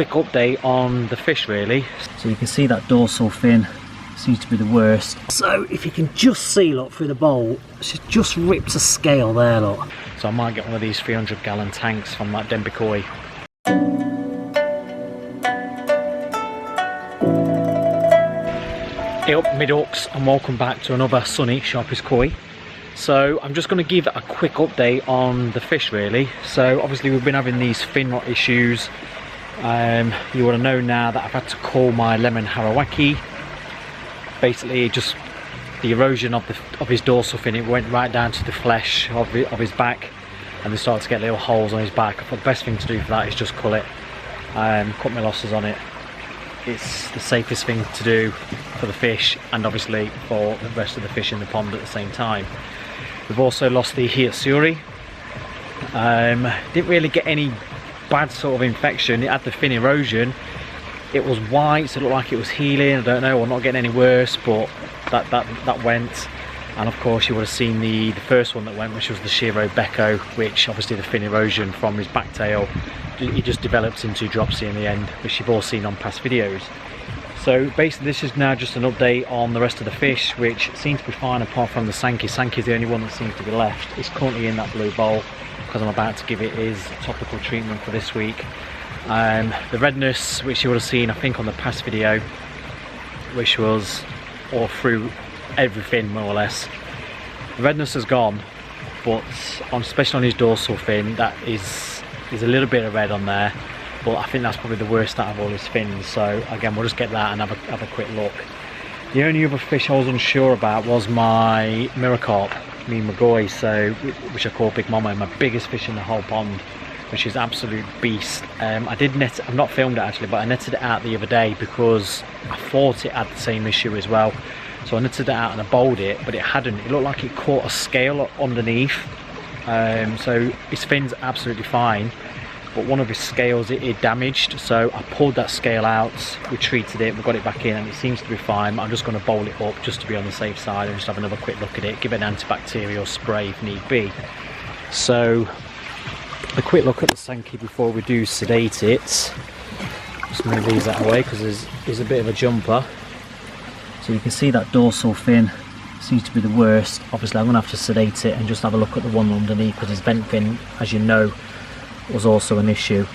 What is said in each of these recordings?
quick update on the fish really. So you can see that dorsal fin seems to be the worst. So if you can just see, look, through the bowl, she's just ripped a scale there, look. So I might get one of these 300-gallon tanks from that Denbigh Koi. Hey up, Mid-Hawks, and welcome back to another sunny Sharpies Koi. So I'm just going to give a quick update on the fish really. So obviously we've been having these fin rot issues. You would have known now that I've had to call my lemon harawaki. Basically just the erosion of his dorsal fin, it went right down to the flesh of his back, and they started to get little holes on his back. I thought the best thing to do for that is just cull it, cut my losses on it. It's the safest thing to do for the fish and obviously for the rest of the fish in the pond at the same time. We've also lost the Hiyatsuri. Didn't really get any bad sort of infection. It had the fin erosion. It was white, so it looked like it was healing. I don't know, or not getting any worse, but that went. And of course you would have seen the first one that went, which was the Shiro Beko, which obviously the fin erosion from his back tail, it just developed into dropsy in the end, which you've all seen on past videos. So basically this is now just an update on the rest of the fish, which seems to be fine apart from the Sankey. Sankey's the only one that seems to be left. It's currently in that blue bowl because I'm about to give it his topical treatment for this week. The redness, which you would have seen I think on the past video, which was all through everything more or less, the redness has gone, but especially on his dorsal fin, that is a little bit of red on there, but I think that's probably the worst out of all his fins. So again, we'll just get that and have a quick look. The only other fish I was unsure about was my Miracarp, Magoi, so which I call Big Mama, my biggest fish in the whole pond, which is absolute beast. I did net it, I've not filmed it actually, but I netted it out the other day because I thought it had the same issue as well. So I netted it out and I bowled it, but it hadn't. It looked like it caught a scale underneath. So his fin's absolutely fine, but one of his scales it damaged. So I pulled that scale out, we treated it, we got it back in, and it seems to be fine. I'm just going to bowl it up just to be on the safe side and just have another quick look at it, give it an antibacterial spray if need be. So a quick look at the Sankey before we do sedate it. Just move these out of the way because there's a bit of a jumper. So you can see that dorsal fin seems to be the worst. Obviously I'm going to have to sedate it and just have a look at the one underneath because his vent fin, as you know, was also an issue.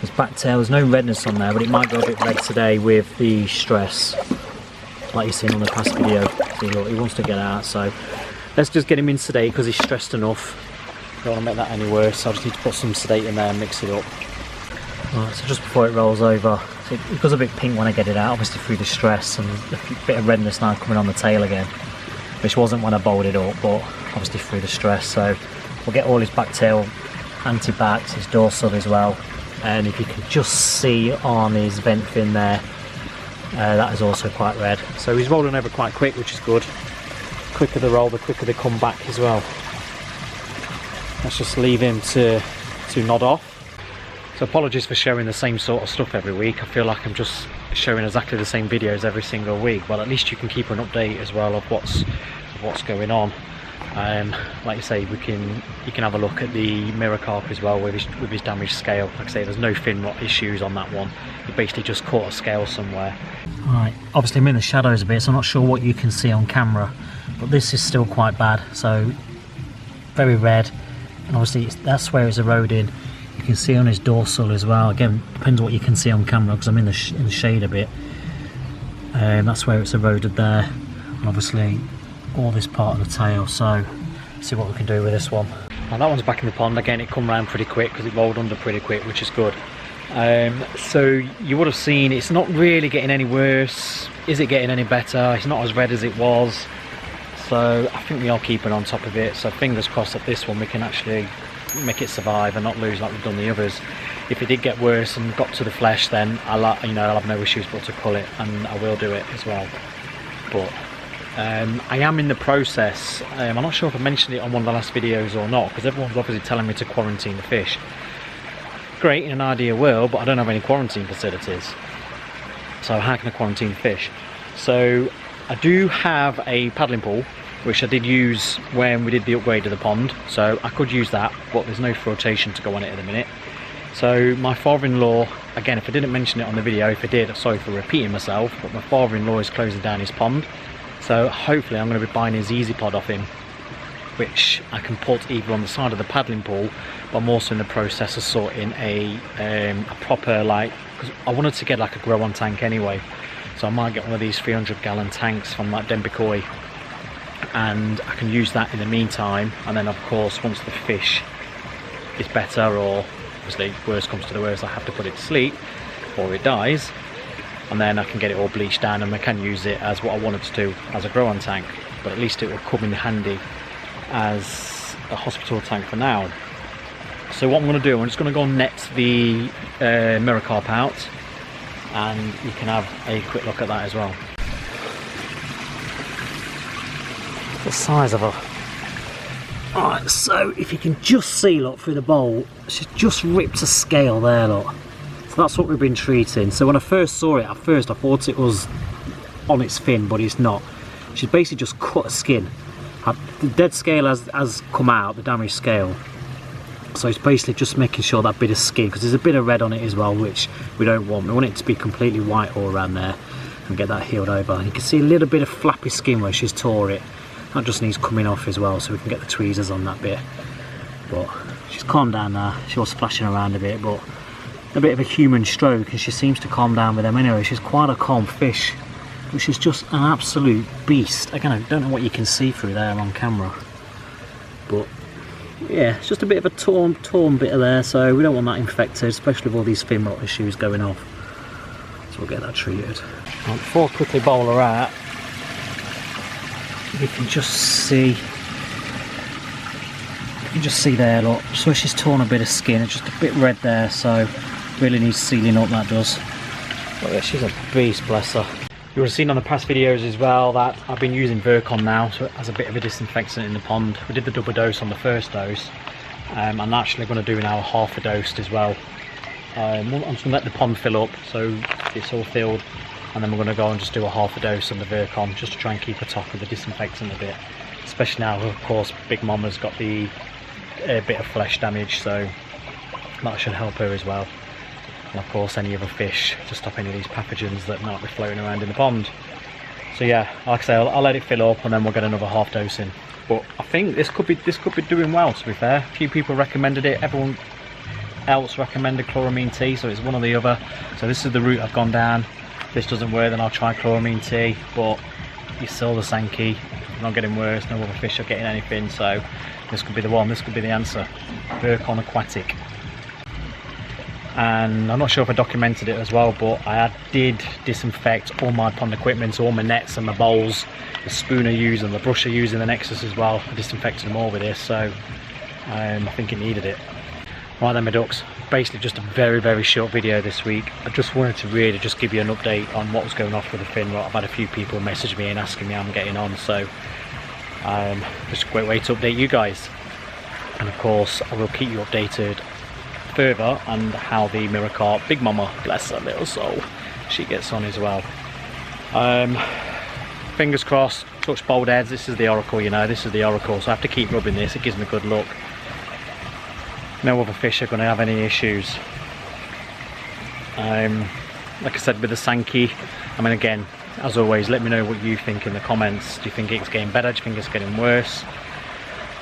His back tail, there's no redness on there, but it might go a bit red today with the stress, like you've seen on the past video. See, look, he wants to get out, so let's just get him in sedate because he's stressed enough. Don't want to make that any worse, so I just need to put some sedate in there and mix it up. Right, so just before it rolls over, so it goes a bit pink when I get it out, obviously through the stress, and a bit of redness now coming on the tail again, which wasn't when I bowled it up, but obviously through the stress. So we'll get all his back tail anti-backs, his dorsal as well, and if you can just see on his vent fin there, that is also quite red. So he's rolling over quite quick, which is good. The quicker they roll, the quicker they come back as well. Let's just leave him to nod off. So apologies for showing the same sort of stuff every week. I feel like I'm just showing exactly the same videos every single week, but at least you can keep an update as well of what's going on. Like you say, you can have a look at the Miracarp as well with his damaged scale. Like I say, there's no fin rot issues on that one. It basically just caught a scale somewhere. Right, obviously I'm in the shadows a bit, so I'm not sure what you can see on camera, but this is still quite bad. So very red, and obviously that's where it's eroding. You can see on his dorsal as well. Again, depends what you can see on camera because I'm in the shade a bit. That's where it's eroded there, and obviously all this part of the tail. So see what we can do with this one. Now that one's back in the pond again. It come round pretty quick because it rolled under pretty quick, which is good. So you would have seen it's not really getting any worse. Is it getting any better? It's not as red as it was. So I think we are keeping on top of it. So fingers crossed that this one we can actually make it survive and not lose like we've done the others. If it did get worse and got to the flesh, then I'll have no issues but to cull it, and I will do it as well. But I am in the process. I'm not sure if I mentioned it on one of the last videos or not, because everyone's obviously telling me to quarantine the fish. Great in an ideal world, but I don't have any quarantine facilities. So how can I quarantine fish? So I do have a paddling pool, which I did use when we did the upgrade of the pond, so I could use that, but there's no flotation to go on it at the minute. So my father-in-law, again, if I didn't mention it on the video, if I did, sorry for repeating myself, but my father-in-law is closing down his pond. So hopefully I'm going to be buying his Easy Pod off him, which I can put either on the side of the paddling pool, but I'm also in the process of sorting a proper, like, because I wanted to get like a grow on tank anyway. So I might get one of these 300-gallon tanks from like Denbigh, and I can use that in the meantime. And then of course, once the fish is better, or obviously worst comes to the worst, I have to put it to sleep or it dies, and then I can get it all bleached down and I can use it as what I wanted to do, as a grow on tank. But at least it will come in handy as a hospital tank for now. So what I'm going to do, I'm just going to go and net the mirror carp out, and you can have a quick look at that as well. The size of her. Alright, so if you can just see, look, through the bowl, she's just ripped a scale there, look. So that's what we've been treating. So when I first saw it, at first I thought it was on its fin, but it's not. She's basically just cut a skin. The dead scale has come out, the damaged scale. So it's basically just making sure that bit of skin, because there's a bit of red on it as well, which we don't want. We want it to be completely white all around there and get that healed over. And you can see a little bit of flappy skin where she's tore it. That just needs coming off as well, so we can get the tweezers on that bit. But she's calmed down now. She was splashing around a bit, but a bit of a human stroke, and she seems to calm down with them anyway. She's quite a calm fish, which is just an absolute beast. Again, I don't know what you can see through there on camera, but yeah, it's just a bit of a torn bit of there, so we don't want that infected, especially with all these fin rot issues going off. So we'll get that treated. Now, before I quickly bowl her out, you can just see there, look, so she's torn a bit of skin. It's just a bit red there, so really needs sealing up, that does. But yeah, she's a beast, bless her. You would have seen on the past videos as well that I've been using Virkon now, so as a bit of a disinfectant in the pond. We did the double dose on the first dose. I'm actually going to do now half a dose as well. I'm just going to let the pond fill up so it's all filled, and then we're going to go and just do a half a dose on the Virkon, just to try and keep a top of the disinfectant a bit. Especially now, of course, Big Mama's got the bit of flesh damage, so that should help her as well. And of course any other fish, to stop any of these pathogens that might be floating around in the pond. So yeah, like I say, I'll let it fill up and then we'll get another half dose in. But I think this could be doing well, to be fair. A few people recommended it, everyone else recommended chloramine T, so it's one or the other. So this is the route I've gone down. If this doesn't work, then I'll try chloramine T, but you're still the Sankey, not getting worse, no other fish are getting anything, so this could be the one, this could be the answer. Virkon Aquatic. And I'm not sure if I documented it as well, but I did disinfect all my pond equipment, so all my nets and my bowls, the spoon I use and the brush I use in the Nexus as well. I disinfected them all with this, so I think it needed it. Right then, my ducks, basically just a very short video this week. I just wanted to really just give you an update on what was going off with the fin rot. I've had a few people message me and asking me how I'm getting on, so just a great way to update you guys. And of course I will keep you updated further on how the mirror carp, Big Mama, bless her little soul, she gets on as well. Fingers crossed, touch bold heads. This is the Oracle, you know, this is the Oracle, so I have to keep rubbing this, it gives me good luck. No other fish are going to have any issues. Like I said with the Sankey, I mean, again, as always, let me know what you think in the comments. Do you think it's getting better? Do you think it's getting worse?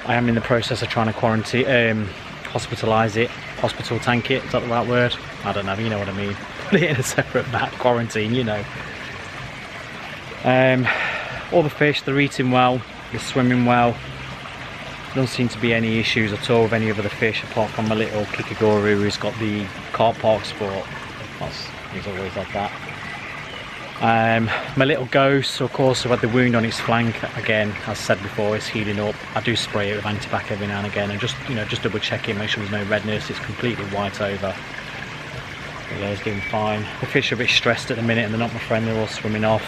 I am in the process of trying to quarantine, hospitalise it, hospital tank it, is that the right word? I don't know, you know what I mean. Put it in a separate mat, quarantine, you know. All the fish, they're eating well, they're swimming well. There don't seem to be any issues at all with any of the fish, apart from my little Kikaguru who's got the carp pox, but he's always like that. My little ghost, of course, I've had the wound on its flank. Again, as I said before, it's healing up. I do spray it with antibac every now and again, and just, you know, just double check it, make sure there's no redness. It's completely white over. But yeah, it's doing fine. The fish are a bit stressed at the minute, and they're not my friend. They're all swimming off.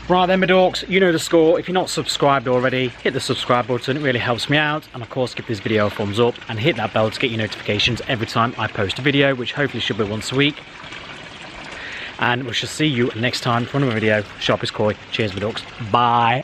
Right then, my dorks, you know the score. If you're not subscribed already, hit the subscribe button. It really helps me out. And of course, give this video a thumbs up and hit that bell to get your notifications every time I post a video, which hopefully should be once a week. And we shall see you next time for another video. Sharp as koi. Cheers, my ducks. Bye.